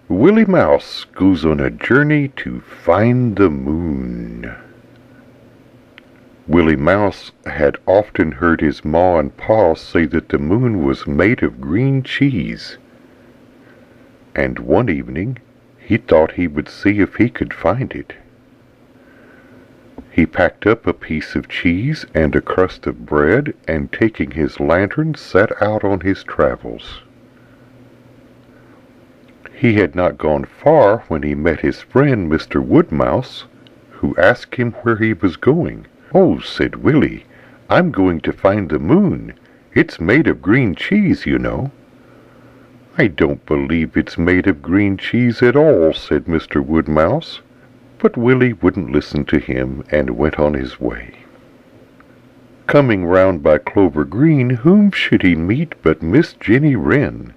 Willie Mouse goes on a journey to find the moon. Willie Mouse had often heard his ma and pa say that the moon was made of green cheese. And one evening he thought he would see if he could find it. He packed up a piece of cheese and a crust of bread, and taking his lantern set out on his travels. He had not gone far when he met his friend Mr. Woodmouse, who asked him where he was going. "Oh," said Willie, "I'm going to find the moon. It's made of green cheese, you know." "I don't believe it's made of green cheese at all," said Mr. Woodmouse. But Willie wouldn't listen to him and went on his way. Coming round by Clover Green, whom should he meet but Miss Jenny Wren,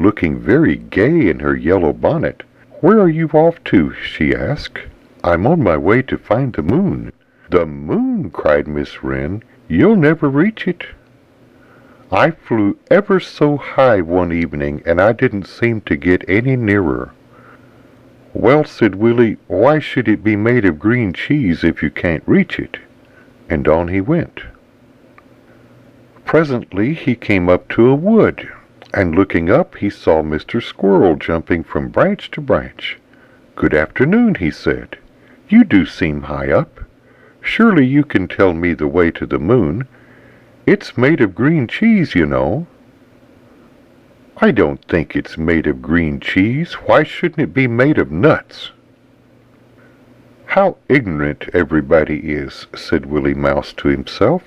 looking very gay in her yellow bonnet. "Where are you off to?" she asked. "I'm on my way to find the moon." "The moon!" cried Miss Wren. "You'll never reach it." "I flew ever so high one evening, and I didn't seem to get any nearer." "Well," said Willie, "why should it be made of green cheese if you can't reach it?" And on he went. Presently he came up to a wood, and looking up he saw Mr. Squirrel jumping from branch to branch. "Good afternoon," he said. "You do seem high up. Surely you can tell me the way to the moon. It's made of green cheese, you know." "I don't think it's made of green cheese. Why shouldn't it be made of nuts?" "How ignorant everybody is," said Willie Mouse to himself.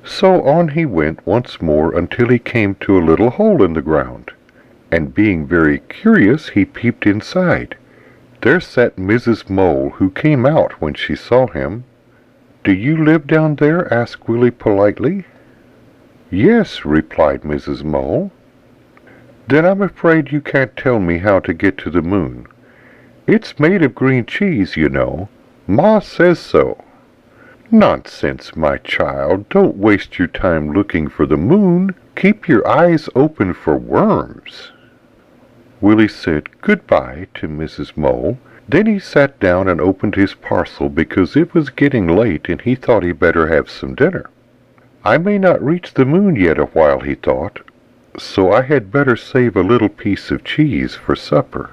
So on he went once more until he came to a little hole in the ground, and being very curious he peeped inside. There sat Mrs. Mole, who came out when she saw him. "Do you live down there?" asked Willie politely. "Yes," replied Mrs. Mole. "Then I'm afraid you can't tell me how to get to the moon. It's made of green cheese, you know. Ma says so." "Nonsense, my child. Don't waste your time looking for the moon. Keep your eyes open for worms." Willie said goodbye to Mrs. Mole. Then he sat down and opened his parcel because it was getting late and he thought he'd better have some dinner. "I may not reach the moon yet a while," he thought, "so I had better save a little piece of cheese for supper."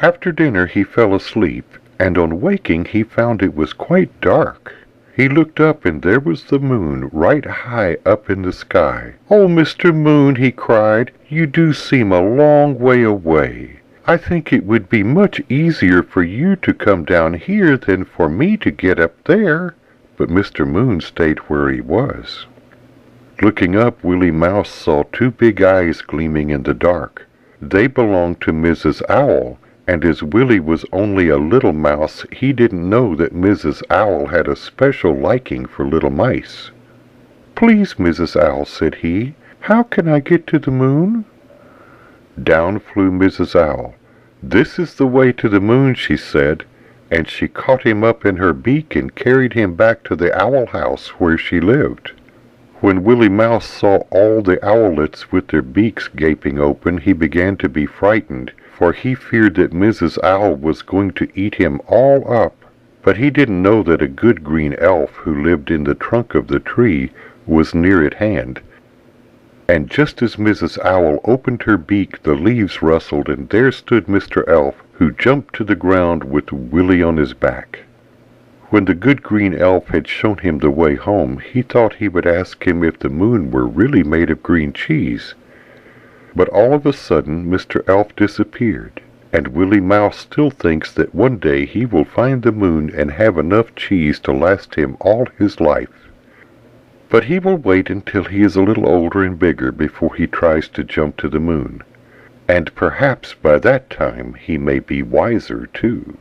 After dinner he fell asleep, and on waking he found it was quite dark. He looked up, and there was the moon right high up in the sky. "Oh, Mr. Moon," he cried, "you do seem a long way away. I think it would be much easier for you to come down here than for me to get up there." But Mr. Moon stayed where he was. Looking up, Willie Mouse saw two big eyes gleaming in the dark. They belonged to Mrs. Owl, and as Willie was only a little mouse, he didn't know that Mrs. Owl had a special liking for little mice. "Please, Mrs. Owl," said he, "how can I get to the moon?" Down flew Mrs. Owl. "This is the way to the moon," she said, and she caught him up in her beak and carried him back to the owl house where she lived. When Willie Mouse saw all the owlets with their beaks gaping open, he began to be frightened, for he feared that Mrs. Owl was going to eat him all up. But he didn't know that a good green elf who lived in the trunk of the tree was near at hand. And just as Mrs. Owl opened her beak, the leaves rustled, and there stood Mr. Elf, who jumped to the ground with Willie on his back. When the good green elf had shown him the way home, he thought he would ask him if the moon were really made of green cheese. But all of a sudden Mr. Elf disappeared, and Willie Mouse still thinks that one day he will find the moon and have enough cheese to last him all his life. But he will wait until he is a little older and bigger before he tries to jump to the moon. And perhaps by that time he may be wiser too.